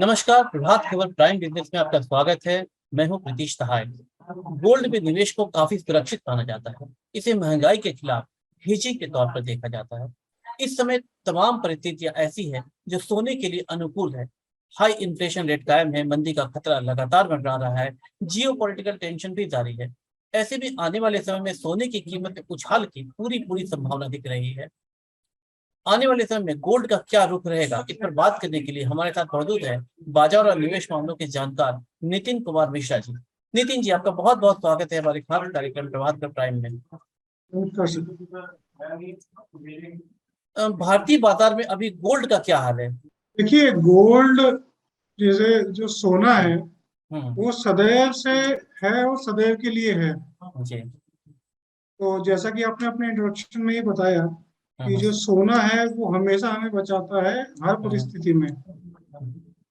नमस्कार, Prabhat Khabar prime business में आपका स्वागत है। मैं हूं प्रीतीश सहाय। गोल्ड में निवेश को काफी सुरक्षित माना जाता है। इसे महंगाई के खिलाफ हेजिंग के तौर पर देखा जाता है। इस समय तमाम परिस्थितियां ऐसी हैं जो सोने के लिए अनुकूल है। हाई इन्फ्लेशन रेट कायम है, मंदी का खतरा लगातार बढ़ रहा है, जियो पॉलिटिकल टेंशन भी जारी है। ऐसे में आने वाले समय में सोने की कीमत में उछाल की पूरी पूरी संभावना दिख रही है। आने वाले समय में गोल्ड का क्या रुख रहेगा, इस पर बात करने के लिए हमारे साथ मौजूद है बाजार और निवेश मामलों के जानकार नितिन कुमार मिश्रा जी। नितिन जी, आपका बहुत बहुत स्वागत है हमारे खास कार्यक्रम प्रभात खबर प्राइम में। भारतीय बाजार में अभी गोल्ड का क्या हाल है? देखिए, गोल्ड जैसे जो सोना है हम्म। वो सदैव से है और सदैव के लिए है। जी। तो जैसा कि आपने अपने इंट्रोडक्शन में ही बताया कि हम्म। जो सोना है वो हमेशा हमें बचाता है हर हम्म। परिस्थिति में।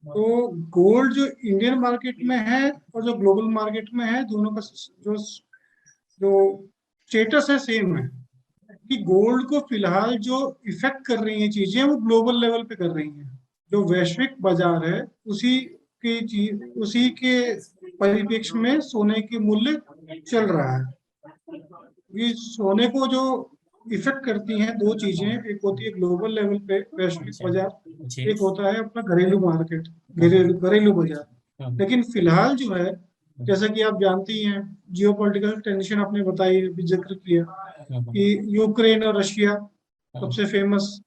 तो गोल्ड जो इंडियन मार्केट में है और जो ग्लोबल मार्केट में है, दोनों का जो जो स्टेटस है सेम है। कि गोल्ड को फिलहाल जो इफेक्ट कर रही हैं चीजें वो ग्लोबल लेवल पे कर रही हैं। जो वैश्विक बाजार है उसी के परिप्रेक्ष्य में सोने के मूल्य चल रहा है। ये सोने को जो इफेक्ट करती हैं दो चीजें, एक होती है ग्लोबल लेवल पे वैश्विक जी। बाजार, जी। एक होता है अपना घरेलू मार्केट, हम्म। घरेलू बाजार। हम्म। लेकिन फिलहाल जो है, जैसा कि आप जानती हैं, जियो पॉलिटिकल टेंशन आपने बताई, अभी जिक्र किया हम्म। कि यूक्रेन और रशिया हम्म। सबसे फेमस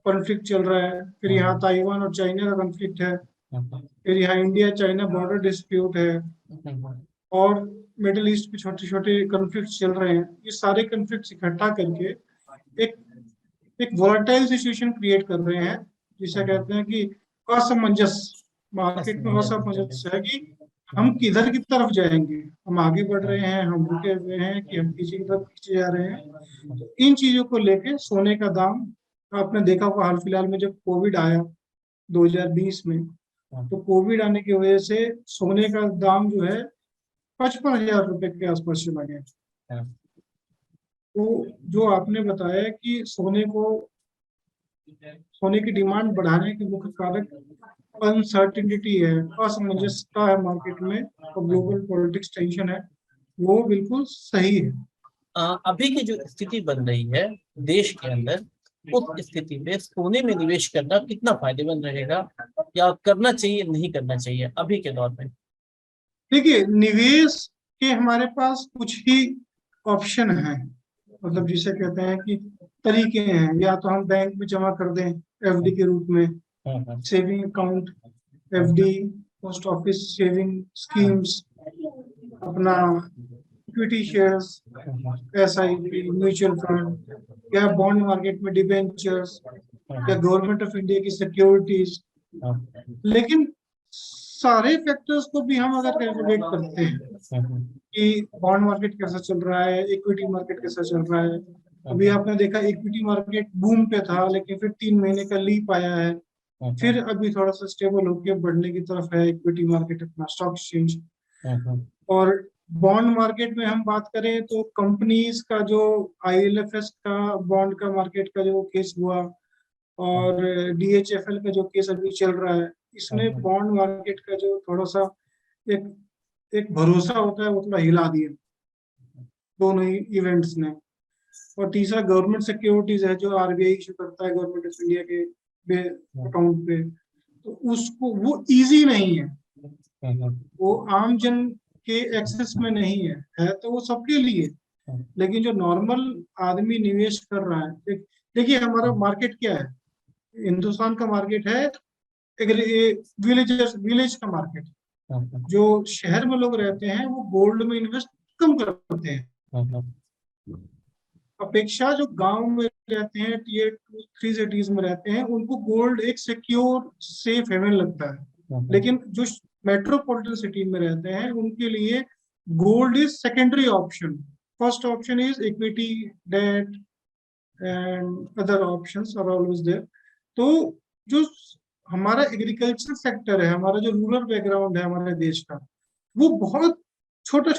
कॉन्फ्लिक्ट चल रहा है। फिर यहाँ हम्म। ताइवान और चाइना का कॉन्फ्लिक्ट है। हम्म। फिर यहाँ इंडिया चाइना बॉर्डर डिस्प्यूट है। हम्म। और मिडिल ईस्ट में छोटे छोटे कॉन्फ्लिक्ट चल रहे हैं। ये सारे कॉन्फ्लिक्ट इकट्ठा करके एक एक वोलेटाइल सिचुएशन क्रिएट कर रहे हैं, जिसे कहते हैं कि असमंजस। मार्केट में असमंजस है कि हम किधर की तरफ जाएंगे, हम आगे बढ़ रहे हैं, हम रुके हुए हैं, कि हम पीछे की तरफ खींचे जा रहे हैं। तो इन चीजों को लेके सोने का दाम, आपने देखा होगा हाल फिलहाल में जब कोविड आया 2020 में, तो कोविड आने की वजह से सोने का दाम जो है 55,000 रुपए के आसपास चला गया। तो जो आपने बताया कि सोने की डिमांड बढ़ाने के मुख्य कारक अनसर्टिनिटी है, असमंजसता है मार्केट में, और ग्लोबल पॉलिटिक्स टेंशन है, वो बिल्कुल सही है। अभी की जो स्थिति बन रही है देश के अंदर, उस स्थिति में सोने में निवेश करना कितना फायदेमंद रहेगा, या करना चाहिए नहीं करना चाहिए अभी के दौर में? देखिए, निवेश के हमारे पास कुछ ही ऑप्शन हैं, मतलब जिसे कहते हैं कि तरीके हैं। या तो हम बैंक में जमा कर दें एफडी के रूप में, हम्म। Saving account, FD, post office saving schemes, अपना equity shares, SIP, mutual fund, या बॉन्ड मार्केट में डिबेंचर्स, या गवर्नमेंट ऑफ इंडिया की सिक्योरिटीज। लेकिन सारे फैक्टर्स को भी हम अगर कैलकुलेट करते हैं कि बॉन्ड मार्केट कैसा चल रहा है, इक्विटी मार्केट कैसा चल रहा है। अभी आपने देखा इक्विटी मार्केट बूम पे था, लेकिन फिर 3 महीने का लीप आया है। फिर अभी थोड़ा सा स्टेबल होकर बढ़ने की तरफ है इक्विटी मार्केट, अपना स्टॉक एक्सचेंज। और बॉन्ड मार्केट में हम बात करें तो कंपनीज का जो आईएलएफएस का बॉन्ड का मार्केट का जो केस हुआ, और डीएचएफएल का जो केस अभी चल रहा है, इसने बॉन्ड मार्केट का जो थोड़ा सा एक एक भरोसा होता है वो थोड़ा हिला दिया, दोनों ही इवेंट्स ने। और तीसरा गवर्नमेंट सिक्योरिटीज है जो आरबीआई इशू करता है गवर्नमेंट ऑफ इंडिया के अकाउंट पे। तो उसको वो इजी नहीं है, वो आम जन के एक्सेस में नहीं है तो वो सबके लिए। लेकिन जो नॉर्मल आदमी निवेश कर रहा है, देखिए हमारा मार्केट क्या है, हिंदुस्तान का मार्केट है एक विलेज का मार्केट। जो शहर में लोग रहते हैं वो गोल्ड में इन्वेस्ट कम करते हैं, अपेक्षा जो गांव में रहते हैं, टीयर 2 3 सिटीज में रहते हैं, उनको गोल्ड एक सिक्योर सेफ हेवन लगता है। लेकिन जो मेट्रोपॉलिटन सिटी में रहते हैं उनके लिए gold is secondary option. First option is equity, debt and other options are always there. तो जो हमारा एग्रीकल्चर सेक्टर है, हमारा जो रूरल बैकग्राउंड है हमारे देश का, वो बहुत छोटा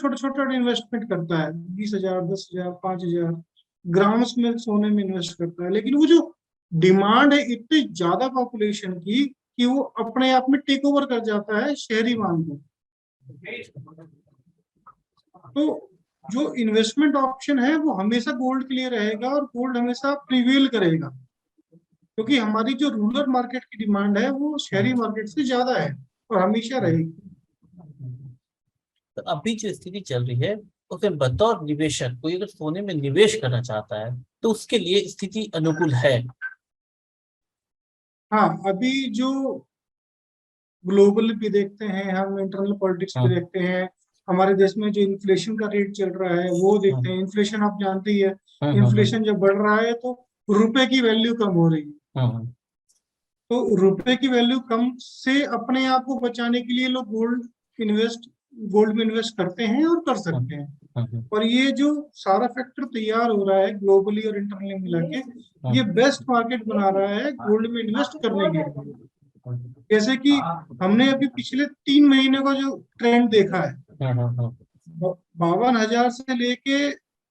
इन्वेस्टमेंट करता है, 20,000, 10,000, 5,000 ग्राम्स में सोने में इन्वेस्ट करता है। लेकिन वो जो डिमांड है इतनी ज्यादा पॉपुलेशन की, कि वो अपने आप में टेक ओवर कर जाता है शहरी मांग को। तो जो इन्वेस्टमेंट ऑप्शन है वो हमेशा गोल्ड के लिए रहेगा और गोल्ड हमेशा प्रिवेल करेगा, क्योंकि हमारी जो रूरल मार्केट की डिमांड है वो शहरी मार्केट से ज्यादा है और हमेशा रहेगी। तो अभी जो स्थिति चल रही है उसमें बतौर निवेशक कोई अगर सोने में निवेश करना चाहता है तो उसके लिए स्थिति अनुकूल है। हाँ, अभी जो ग्लोबल भी देखते हैं हम, इंटरनल पॉलिटिक्स भी हाँ देखते हैं, हमारे देश में जो इन्फ्लेशन का रेट चल रहा है वो देखते हैं। इन्फ्लेशन आप जानते ही है, हाँ इन्फ्लेशन जब बढ़ रहा है तो रुपए की वैल्यू कम हो रही है। हाँ तो रुपए की वैल्यू कम से अपने आप को बचाने के लिए लोग गोल्ड में इन्वेस्ट करते हैं और कर हाँ सकते हैं। हाँ और ये जो सारा फैक्टर तैयार हो रहा है ग्लोबली और इंटरनली मिला के, ये बेस्ट मार्केट बना रहा है गोल्ड में इन्वेस्ट करने के लिए। जैसे कि हमने अभी पिछले 3 महीने का जो ट्रेंड देखा है, हाँ 52,000 से लेके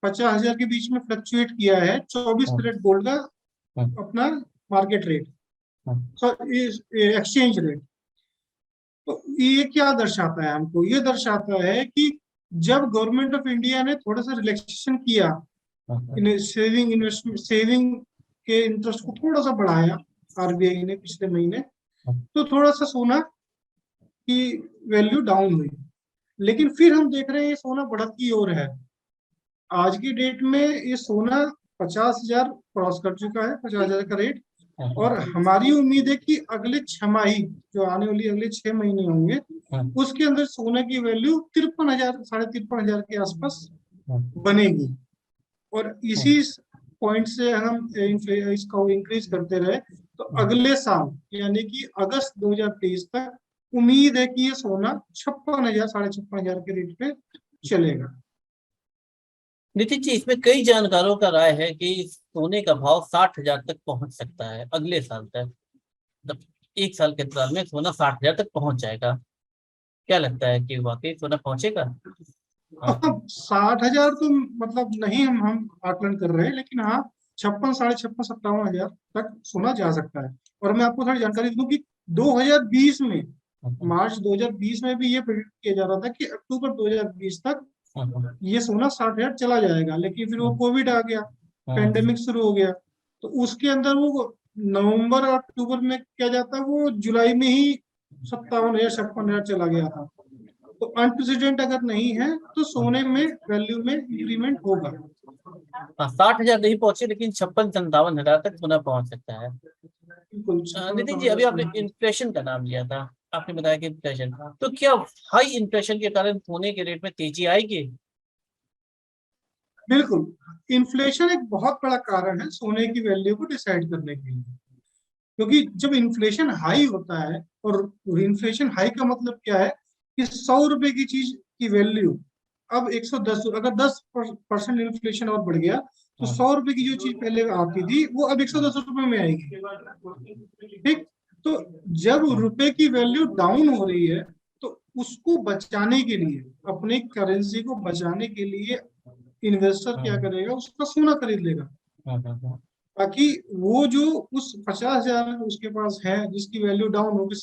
50,000 के बीच में फ्लक्चुएट किया है 24 कैरेट गोल्ड का अपना मार्केट रेट, एक्सचेंज रेट। तो ये क्या दर्शाता है हमको? ये दर्शाता है कि जब गवर्नमेंट ऑफ इंडिया ने थोड़ा सा रिलैक्सेशन किया, सेविंग के इंटरेस्ट को थोड़ा सा बढ़ाया आरबीआई ने पिछले महीने, तो थोड़ा सा सोना की वैल्यू डाउन हुई। लेकिन फिर हम देख रहे हैं ये सोना बढ़त की ओर है। आज की डेट में ये सोना 50,000 क्रॉस कर चुका है, 50,000 का रेट। और हमारी उम्मीद है कि अगले 6 माही, जो आने वाली अगले 6 महीने होंगे, उसके अंदर सोने की वैल्यू 53,000, 53,500 के आसपास बनेगी। और इसी पॉइंट से हम इसको इंक्रीज करते रहे तो अगले साल यानी कि अगस्त 2023 तक उम्मीद है कि ये सोना 56,000, 56,500 के रेट पे चलेगा। नितिन जी, इसमें कई जानकारों का राय है कि सोने का भाव 60,000 तक पहुंच सकता है अगले साल तक। मतलब 1 साल के अंतराल में सोना 60,000 तक पहुंच जाएगा। क्या लगता है कि वाकई सोना पहुंचेगा? हाँ अब 60,000 तो मतलब नहीं हम आकलन कर रहे हैं, लेकिन हाँ 56, 56,500, 57,000 तक सोना जा सकता है। और मैं आपको थोड़ी जानकारी दूं कि 2020 में, मार्च 2020 में भी ये प्रेडिक्ट किया जा रहा था कि अक्टूबर 2020 तक ये सोना 60,000 चला जाएगा। लेकिन फिर वो कोविड आ गया, पेंडेमिक शुरू हो गया, तो उसके अंदर वो नवंबर और अक्टूबर में क्या जाता है, वो जुलाई में ही 57,000, 56,000 चला गया था। तो अनप्रेसिडेंट अगर नहीं है तो सोने में वैल्यू में इंक्रीमेंट होगा। हाँ, 60,000 नहीं पहुंचे लेकिन 56 से 57,000 तक सोना पहुंच सकता है। बिल्कुल, नितिन जी, अभी आपने इन्फ्लेशन का नाम लिया था। आपने बताया कि इन्फ्लेशन, तो क्या हाई इन्फ्लेशन के कारण सोने के रेट में तेजी आएगी? बिल्कुल, इन्फ्लेशन एक बहुत बड़ा कारण है सोने की वैल्यू को डिसाइड करने के लिए। क्योंकि जब इन्फ्लेशन हाई होता है, और इन्फ्लेशन हाई का मतलब क्या है कि 100 रुपए की चीज की वैल्यू अब 110, अगर 10% इन्फ्लेशन और बढ़ गया तो 100 रुपए की जो चीज पहले आती थी वो अब 110 रुपए में आएगी। ठीक, तो जब रुपए की वैल्यू डाउन हो रही है तो उसको बचाने के लिए, अपनी करेंसी को बचाने के लिए इन्वेस्टर क्या करेगा, उसका सोना खरीद लेगा, ताकि वो जो उस 50,000 उसके पास है जिसकी वैल्यू डाउन होकर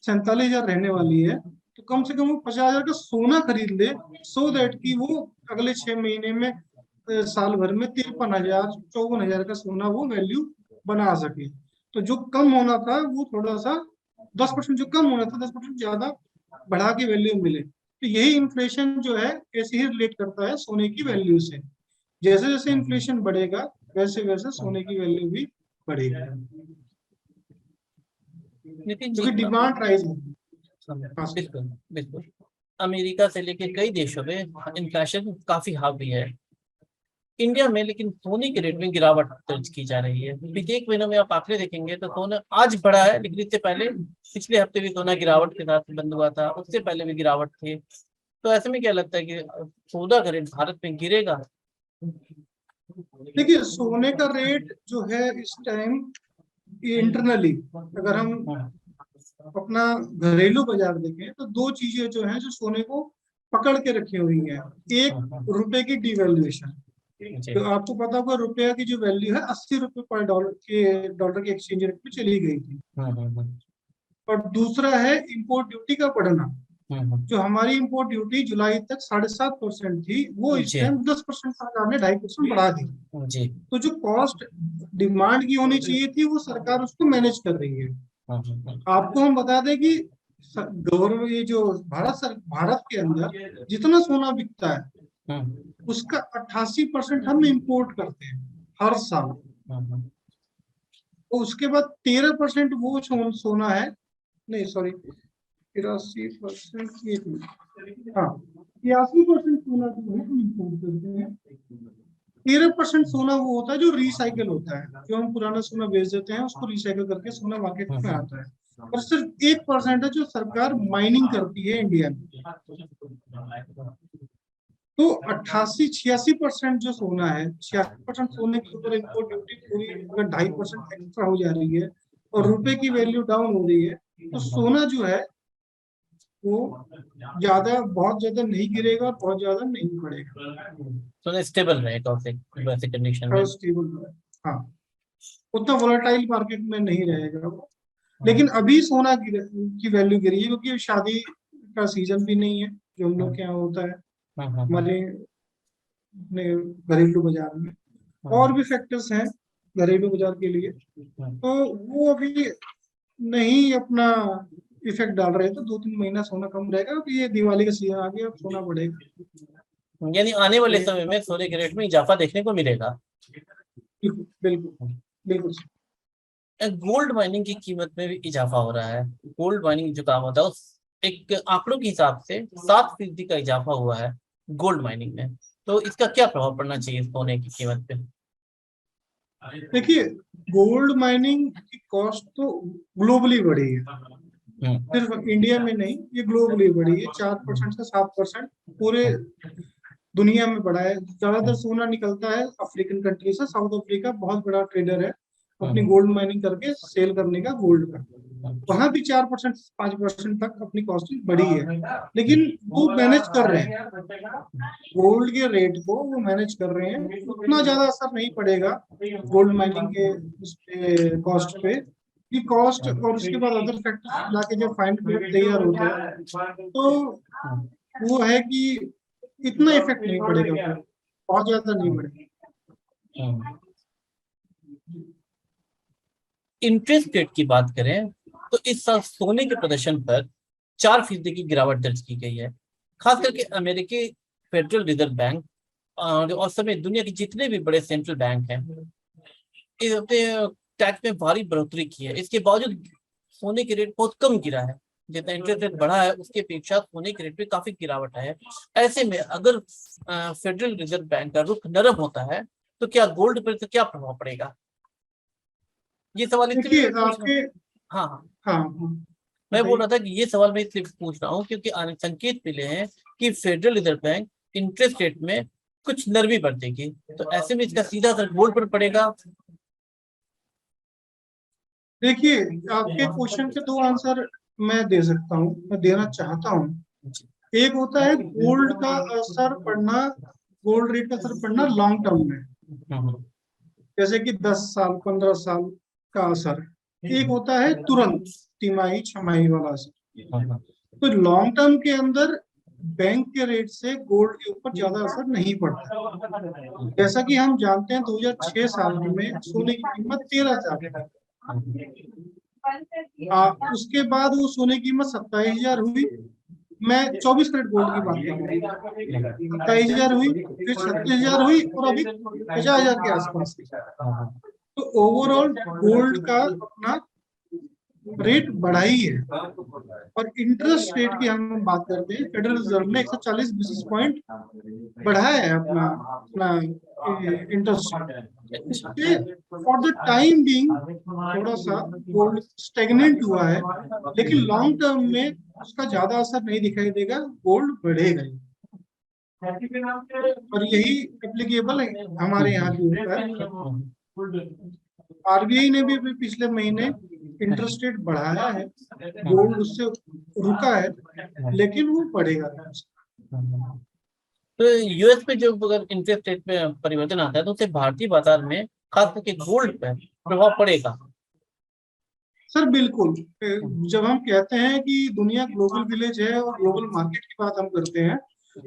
47,000 रहने वाली है, तो कम से कम वो 50,000 का सोना खरीद ले, सो दैट कि वो अगले 6 महीने में, साल भर में 53,000, 54,000 का सोना वो वैल्यू बना सके। तो जो कम होना था वो थोड़ा सा 10%, जो कम होना था 10% ज्यादा बढ़ा के वैल्यू मिले। तो यही इन्फ्लेशन जो है ऐसे ही रिलेट करता है सोने की वैल्यू से। जैसे जैसे इन्फ्लेशन बढ़ेगा वैसे वैसे सोने की वैल्यू भी बढ़ेगी, नितिन जी, क्योंकि डिमांड राइज होगी। बिल्कुल बिल्कुल। अमेरिका से लेकर कई देशों में इन्फ्लेशन काफी हावी है। इंडिया में लेकिन सोने के रेट में गिरावट दर्ज की जा रही है। बीते 1 महीने में आप आंकड़े देखेंगे तो सोना आज बढ़ा है, लेकिन इससे पहले पिछले हफ्ते भी सोना गिरावट के साथ बंद हुआ था, उससे पहले भी गिरावट थी। तो ऐसे में क्या लगता है कि सोना का रेट भारत में गिरेगा? देखिए, सोने का रेट जो है इस टाइम इंटरनली, अगर हम अपना घरेलू बाजार देखें तो दो चीजें जो है जो सोने को पकड़ के रखी हुई है। एक, रुपए की डिवैल्यूएशन। तो आपको पता होगा रुपया की जो वैल्यू है 80 रुपए पर डॉलर के एक्सचेंज रेट पे चली गई थी। और दूसरा है इंपोर्ट ड्यूटी का बढ़ना। हम्म, जो हमारी इंपोर्ट ड्यूटी जुलाई तक 7.5% थी, वो इस जी टाइम 10% सरकार ने 2.5% बढ़ा दी। जी। तो जो कॉस्ट डिमांड की होनी चाहिए थी, वो सरकार उसको मैनेज कर रही है। हम्म, आपको हम बता दें कि गवर्नमेंट, ये जो भारत के अंदर जितना सोना बिकता है, उसका 88% हम इंपोर्ट करते हैं हर साल। हम्म, तो उसके बाद 13% वो सोना है, नहीं सॉरी, 83%, एक मिनट, हाँ, 83% सोना जो है हम इंपोर्ट करते हैं। 13% सोना वो होता है जो रिसाइकल होता है, जो हम पुराना सोना बेच देते हैं, उसको रिसाइकल करके सोना मार्केट में आता है। और सिर्फ 1% है जो सरकार माइनिंग करती है इंडिया में। तो 88-86% जो सोना है, 86% सोने के ऊपर इम्पोर्ट ड्यूटी पूरी अगर 2.5% एक्स्ट्रा हो जा रही है और रुपए की वैल्यू डाउन हो रही है, तो सोना जो है वो बहुत ज्यादा नहीं गिरेगा, बहुत ज्यादा नहीं बढ़ेगा, तो स्टेबल रहेगा उसे वैसे कंडीशन में। थोड़ा स्टेबल रहेगा। हाँ, उतना वोलेटाइल मार्केट में नहीं रहेगा वो। लेकिन अभी सोना की वैल्यू गिरी है क्योंकि शादी का सीजन भी नहीं है, जो हम लोग के यहाँ होता है हमारे अपने घरेलू बाजार में। और भी फैक्टर्स हैं घरेलू बाजार के लिए, तो वो अभी नहीं अपना इफेक्ट डाल रहे। तो 2-3 महीना सोना कम रहेगा, क्योंकि ये दिवाली का सीजन आ गया, अब सोना बढ़ेगा। यानी आने वाले समय में सोने के रेट में इजाफा देखने को मिलेगा। बिल्कुल बिल्कुल बिल्कुल। गोल्ड माइनिंग की कीमत में भी इजाफा हो रहा है। गोल्ड माइनिंग जो काम होता है, उस एक आंकड़ों के हिसाब से 7% का इजाफा हुआ है गोल्ड माइनिंग में। तो इसका क्या प्रभाव पड़ना चाहिए सोने की कीमत पे? देखिए, गोल्ड माइनिंग की कॉस्ट तो ग्लोबली बढ़ी है, सिर्फ इंडिया में नहीं, ये ग्लोबली बढ़ी है। 4% से 7% पूरे दुनिया में बढ़ा है। ज्यादातर सोना निकलता है अफ्रीकन कंट्री से। साउथ अफ्रीका बहुत बड़ा ट्रेडर है अपनी गोल्ड माइनिंग करके सेल करने का गोल्ड का। वहां भी 4% 5% तक अपनी कॉस्ट बढ़ी है, लेकिन वो मैनेज कर रहे हैं गोल्ड के रेट को, वो मैनेज कर रहे हैं। उतना ज्यादा असर नहीं पड़ेगा गोल्ड माइनिंग के उस पे, कॉस्ट पे। कि कॉस्ट और उसके बाद अदर फैक्टर्स मिला के जब फाइनल प्रोडक्ट तैयार होता है, तो वो है कि इतना इफेक्ट नहीं पड़ेगा, बहुत ज्यादा नहीं पड़ेगा। इंटरेस्ट रेट की बात करें तो इस साल सोने के प्रदर्शन पर 4% की गिरावट दर्ज की गई है। खास करके अमेरिकी फेडरल रिजर्व बैंक और समेत दुनिया के जितने भी बड़े सेंट्रल बैंक हैं, इस अपने टैक्स में भारी बढ़ोतरी की है। इसके बावजूद सोने के रेट बहुत कम गिरा है। जितना इंटरेस्ट रेट बढ़ा है उसके अपेक्षा सोने के रेट में काफी गिरावट है। ऐसे में अगर फेडरल रिजर्व बैंक का रुख नरम होता है तो क्या गोल्ड पर तो क्या प्रभाव पड़ेगा? ये सवाल इसलिए देखिए मैं पूछ रहा आपके, हूँ। हाँ हाँ। हाँ हाँ, मैं बोल बताइए। रहा था कि ये सवाल मैं इसलिए पूछ रहा हूँ क्योंकि संकेत मिले हैं कि federal reserve bank interest rate में कुछ नरमी बरतेगी। तो ऐसे में इसका सीधा असर गोल्ड पर पड़ेगा। देखिए, आपके क्वेश्चन के दो आंसर मैं दे सकता हूँ, मैं देना चाहता हूँ। एक होता है गोल्ड का असर पड़ना, गोल्ड रेट का असर पड़ना लॉन्ग टर्म में, हम्म, जैसे कि 10 साल 15 साल का असर। एक होता है तुरंत तिमाही छमाही वाला असर। हम्म, तो लॉन्ग टर्म के अंदर बैंक के रेट से गोल्ड के ऊपर ज्यादा असर नहीं पड़ता। जैसा कि हम जानते हैं 2006 साल में सोने की कीमत 13,000 थी। उसके बाद वो सोने की कीमत 27,000 हुई। मैं 24 कैरेट गोल्ड की बात कर रहा हूँ। 27,000 हुई, फिर 36,000 हुई, और अभी 50,000 के आसपास है। तो ओवरऑल गोल्ड का अपना रेट बढ़ा ही है। और इंटरेस्ट रेट की हम बात करते हैं, फेडरल रिजर्व ने 140 बेसिस पॉइंट बढ़ाया है अपना अपना इंटरेस्ट रेट। उससे फॉर द टाइम बीइंग थोड़ा सा गोल्ड स्टेगनेंट हुआ है, लेकिन लॉन्ग टर्म में उसका ज्यादा असर नहीं दिखाई देगा, गोल्ड बढ़ेगा ही। और यही एप्लीकेबल है हमारे यहाँ भी होता है। आरबीआई ने भी अभी पिछले महीने इंटरेस्ट रेट बढ़ाया है, गोल्ड उससे रुका है, लेकिन वो बढ़ेगा। तो यूएस पे जो अगर इंटरेस्ट रेट में परिवर्तन आता है तो उससे भारतीय बाजार में खास करके गोल्ड पे प्रभाव पड़ेगा। सर बिल्कुल, जब हम कहते हैं कि दुनिया ग्लोबल विलेज है और ग्लोबल मार्केट की बात हम करते हैं,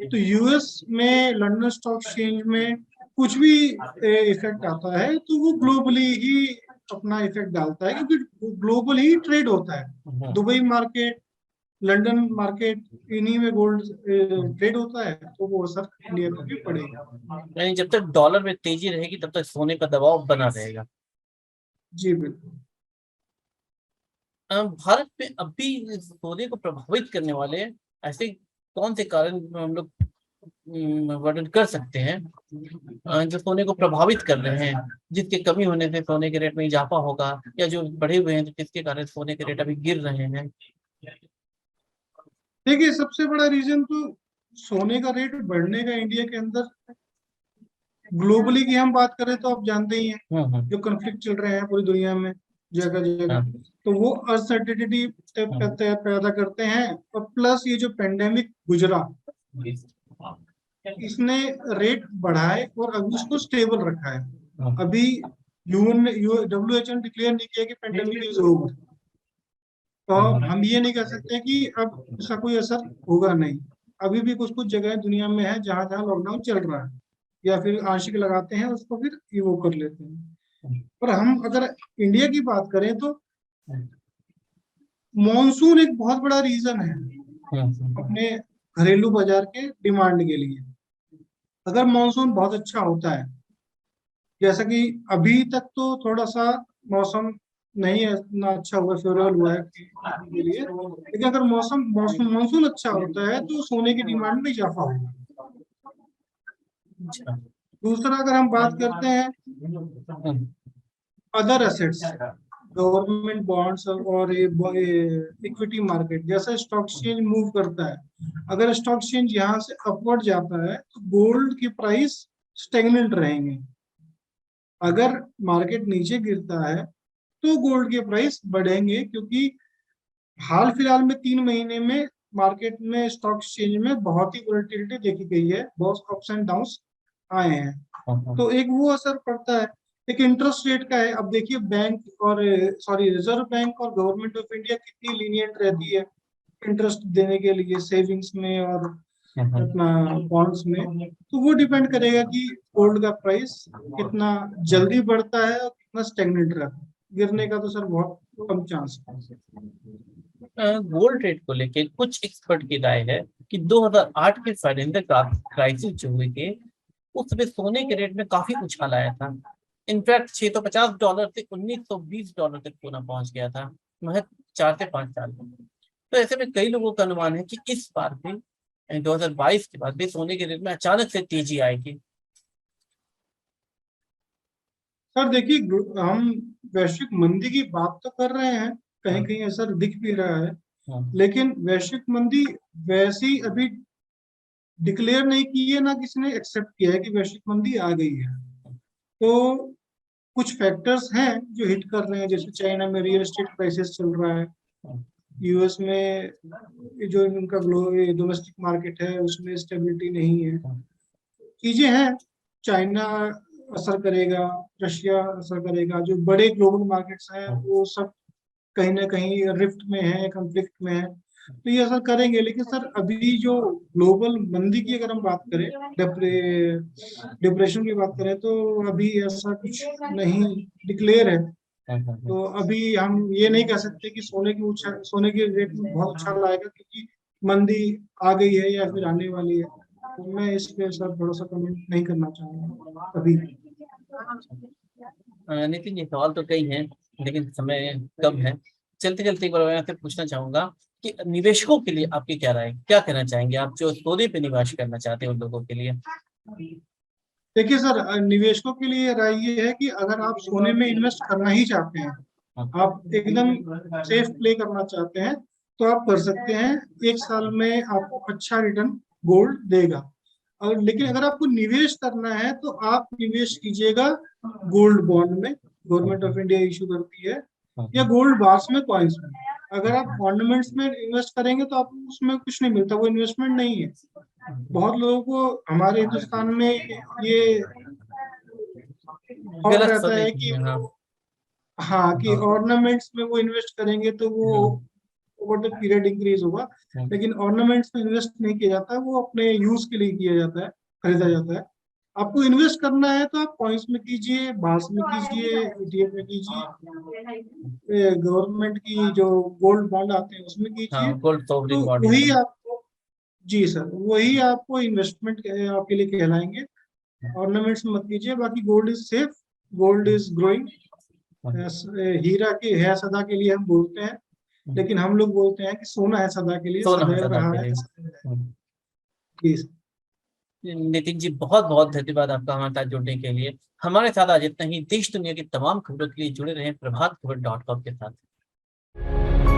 तो यूएस में लंदन स्टॉक एक्सचेंज में कुछ भी इफेक्ट आता है तो वो ग्लोबली ही अपना इफेक्ट डालता है, क्योंकि ग्लोबल ही ट्रेड होता है। दुबई मार्केट, लंदन मार्केट, इन्हीं में गोल्ड ट्रेड होता है, तो वो असर इंडिया पर भी पड़ेगा। यानी जब तक डॉलर में तेजी रहेगी तब तक सोने का दबाव बना रहेगा। जी बिल्कुल। भारत में अभी सोने को प्रभावित करने वाले ऐसे कौन से कारण हम लोग वर्णन कर सकते हैं जो सोने को प्रभावित कर रहे हैं, जिसके कमी होने से सोने के रेट में इजाफा होगा, या जो बढ़े हुए हैं तो जिसके कारण सोने के रेट अभी गिर रहे हैं? देखिए, सबसे बड़ा रीजन तो सोने का रेट बढ़ने का इंडिया के अंदर, ग्लोबली की हम बात करें तो आप जानते ही हैं जो कन्फ्लिक्ट चल रहे हैं पूरी दुनिया में जगह जगह, हाँ, तो वो अनसर्टेनिटी पैदा करते हैं। और प्लस ये जो पेंडेमिक गुजरा, इसने रेट बढ़ाए और अभी उसको स्टेबल रखा है। अभी यूएन ने WHO ने डिक्लेयर नहीं किया कि पेंडेमिक इज ओवर, तो हम ये नहीं कह सकते कि अब इसका कोई असर होगा नहीं। अभी भी कुछ कुछ जगह दुनिया में है जहां जहां लॉकडाउन चल रहा है, या फिर आंशिक लगाते हैं उसको, फिर वो कर लेते हैं। पर हम अगर इंडिया की बात करें तो मॉनसून एक बहुत बड़ा रीजन है अपने घरेलू बाजार के डिमांड के लिए। अगर मॉनसून बहुत अच्छा होता है, जैसा कि अभी तक तो थोड़ा सा मौसम नहीं है इतना अच्छा हुआ, फेवरेबल हुआ है खेती के लिए, लेकिन अगर मौसम मौसम मानसून अच्छा होता है तो सोने की डिमांड में इजाफा होगा। दूसरा, अगर हम बात करते हैं अदर एसेट्स, गवर्नमेंट बॉन्ड्स और इक्विटी मार्केट, जैसा स्टॉक एक्सचेंज मूव करता है, अगर स्टॉक एक्सचेंज यहाँ से अपवर्ड जाता है तो गोल्ड की प्राइस स्टेगनेंट रहेंगे। अगर मार्केट नीचे गिरता है तो गोल्ड के प्राइस बढ़ेंगे, क्योंकि हाल फिलहाल में 3 महीने में मार्केट में स्टॉक एक्सचेंज में बहुत ही वोलेटिलिटी देखी गई है, बहुत अप्स एंड डाउन्स आए हैं, तो एक वो असर पड़ता है। एक इंटरेस्ट रेट का है, अब देखिए बैंक और रिजर्व बैंक और गवर्नमेंट ऑफ इंडिया कितनी लीनियंट रहती है इंटरेस्ट देने के लिए सेविंग्स में और अपना बॉन्ड्स में, तो वो डिपेंड करेगा कि गोल्ड का प्राइस कितना जल्दी बढ़ता है और कितना स्टेगनेंट रहता है। गिरने का तो सर बहुत कम चांस है। गोल्ड रेट को लेके कुछ एक्सपर्ट की राय है कि 2008 के फाइनेंशियल क्राइसिस जो हुई थी उस समय सोने के रेट में काफी उछाल आया था। इनफैक्ट $650 से $1920 तक सोना पहुंच गया था महज 4 से 5 साल में। तो ऐसे में कई लोगों का अनुमान है कि इस बार भी 2022 के बाद भी सोने के रेट में अचानक से तेजी आएगी। सर देखिए, हम वैश्विक मंदी की बात तो कर रहे हैं, कहीं कहीं ऐसा दिख भी रहा है, लेकिन वैश्विक मंदी वैसी अभी डिक्लेयर नहीं की है, ना किसी ने एक्सेप्ट किया है कि वैश्विक मंदी आ गई है। तो कुछ फैक्टर्स हैं जो हिट कर रहे हैं, जैसे चाइना में रियल एस्टेट क्राइसिस चल रहा है, यूएस में जो इनका डोमेस्टिक मार्केट है उसमें स्टेबिलिटी नहीं है, चीजें हैं। चाइना असर करेगा, रशिया असर करेगा, जो बड़े ग्लोबल मार्केट्स हैं वो सब कहीं ना कहीं रिफ्ट में है, कंफ्लिक्ट में है, तो ये असर करेंगे। लेकिन सर अभी जो ग्लोबल मंदी की अगर हम बात करें, डिप्रेशन की बात करें, तो अभी ऐसा कुछ नहीं डिक्लेयर है। तो अभी हम ये नहीं कह सकते कि सोने के रेट में बहुत उछाल आएगा, क्योंकि मंदी आ गई है या फिर आने वाली है, तो मैं इस पे सर थोड़ा सा कमेंट नहीं करना चाहूंगा अभी। नितिन, ये सवाल तो कई हैं लेकिन समय कम है। चलते चलते एक बार मैं आपसे पूछना चाहूंगा कि निवेशकों के लिए आपकी क्या राय है? क्या कहना चाहेंगे आप जो सोने पे निवेश करना चाहते हैं उन लोगों के लिए? देखिए सर, निवेशकों के लिए राय ये है कि अगर आप सोने में इन्वेस्ट करना ही चाहते हैं, आप एकदम सेफ प्ले करना चाहते हैं, तो आप कर सकते हैं। 1 साल में आपको अच्छा रिटर्न गोल्ड देगा। और लेकिन अगर आपको निवेश करना है तो आप निवेश कीजिएगा गोल्ड बॉन्ड में, गवर्नमेंट ऑफ इंडिया इशू करती है, या गोल्ड बार्स में, कॉइन्स में। अगर आप ऑर्नामेंट्स में इन्वेस्ट करेंगे तो आपको उसमें कुछ नहीं मिलता, वो इन्वेस्टमेंट नहीं है। बहुत लोगों को हमारे हिंदुस्तान में ये थॉट गलत रहता समय है की कि है, हाँ। हाँ कि हाँ। ऑर्नामेंट्स में वो इन्वेस्ट करेंगे तो वो ओवर द पीरियड इंक्रीज होगा, लेकिन ऑर्नामेंट्स में इन्वेस्ट नहीं किया जाता, वो अपने यूज के लिए किया जाता है, खरीदा जाता है। आपको इन्वेस्ट करना है तो आप कॉइन्स में कीजिए, बांड्स में कीजिए, ईटीएफ में कीजिए, गवर्नमेंट की जो गोल्ड बॉन्ड आते हैं उसमें कीजिए। हाँ, गोल्ड तो सोवरिन बॉन्ड। वही आपको, जी सर, वही आपको इन्वेस्टमेंट आपके लिए कहलाएंगे। ऑर्नामेंट्स मत कीजिए। बाकी gold is safe, gold is growing. हीरा के है सदा के लिए हम बोलते हैं, लेकिन हम लोग बोलते हैं कि सोना है सदा के लिए, सोना है सदैव सदा रहा के है, लिए। सदैव रहेगा। जी सर। नितिन जी, बहुत बहुत धन्यवाद आपका हमारे साथ जुड़ने के लिए। हमारे साथ आज इतना ही। देश दुनिया की तमाम खबरों के लिए जुड़े रहें प्रभातखबर.com के साथ।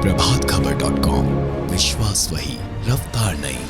प्रभातखबर.com, विश्वास वही, रफ्तार नहीं।